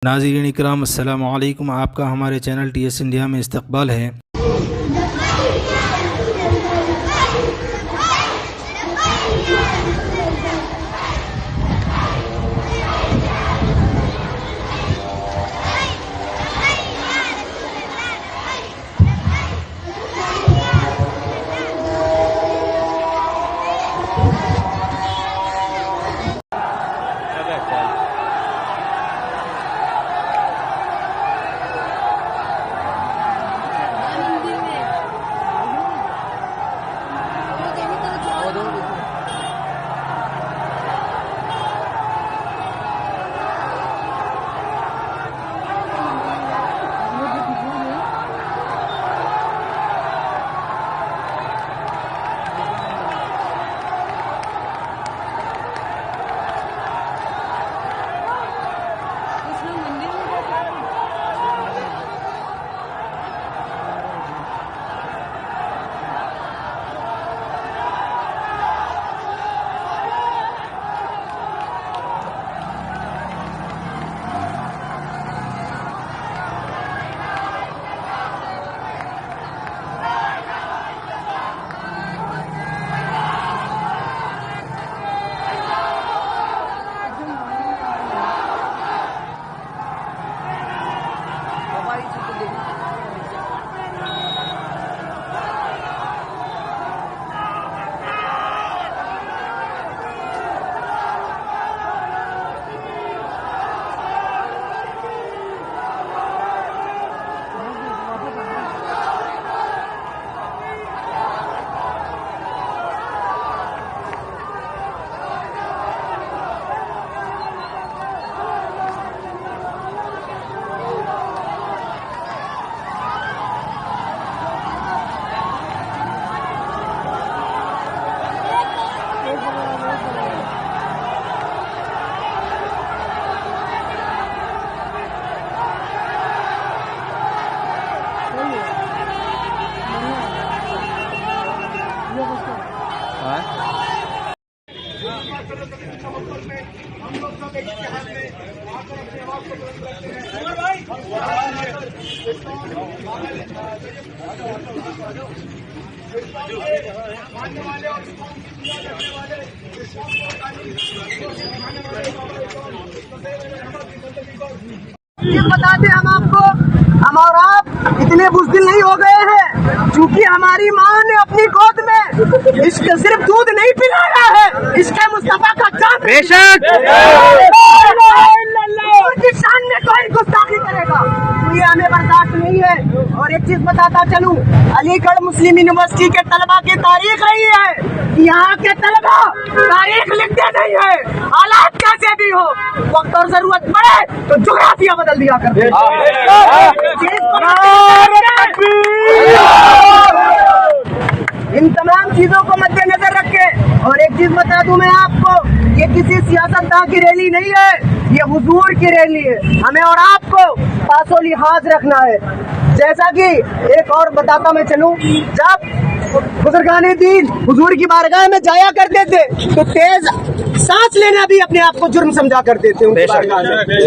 नाज़रीन इकराम अस्सलामु अलैकुम। आपका हमारे चैनल TS इंडिया में इस्तकबाल है। ये बताते हम आपको, हम और आप इतने बुज़दिल नहीं हो गए हैं, क्योंकि हमारी माँ ने अपनी गोद में इसके सिर्फ दूध नहीं पिलाया है, इसके मुस्तफा का चांद बेशक उनकी शान में कोई गुस्ताखी करेगा तो ये हमें बर्दाश्त नहीं है। और एक चीज बताता चलूं, अलीगढ़ मुस्लिम यूनिवर्सिटी के तलबा की तारीख रही है कि यहाँ के तलबा तारीख लिखते नहीं है, हालात कैसे भी हो, वक्त और जरूरत पड़े तो जोग्राफिया बदल दिया करते इन तमाम चीजों को मद्देनजर रखे। और एक चीज बता दूं मैं आपको, ये किसी सियासतदान की रैली नहीं है, ये हुजूर की रैली है। हमें और आपको पासो लिहाज रखना है। जैसा कि एक और बताता मैं चलूं, जब बुजुर्गाने दीन हुजूर की बारगाह में जाया करते थे तो तेज सांस लेना भी अपने आप को जुर्म समझा करते थे।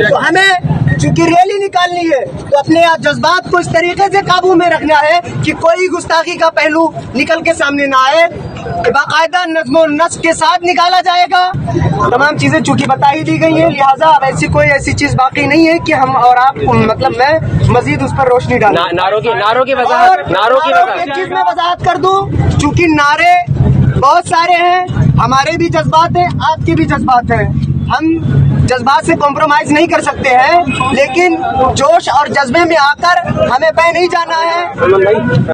तो हमें चूंकि रैली निकालनी है तो अपने जज्बात को इस तरीके से काबू में रखना है कि कोई गुस्ताखी का पहलू निकल के सामने ना आए, बाकायदा नज़्म नस्क के साथ निकाला जाएगा। तमाम चीजें चूंकि बता ही दी गई हैं, लिहाजा अब ऐसी कोई ऐसी चीज बाकी नहीं है कि हम और आप मतलब मैं मजीद उस पर रोशनी डालूं। नारों की वजाहत एक चीज मैं वजाहत कर दूं, चूंकि नारे बहुत सारे हैं, हमारे भी जज्बात हैं, आपके भी जज्बात हैं, हम जज्बात से कॉम्प्रोमाइज नहीं कर सकते हैं, लेकिन जोश और जज्बे में आकर हमें बह नहीं जाना है।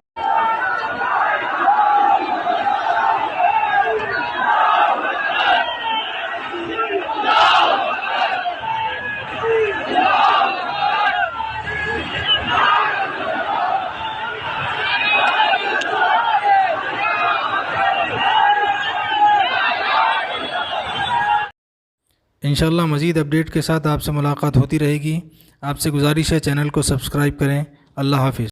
इंशाअल्लाह मज़ीद अपडेट के साथ आपसे मुलाकात होती रहेगी। आपसे गुजारिश है चैनल को सब्सक्राइब करें। अल्लाह हाफ़िज़।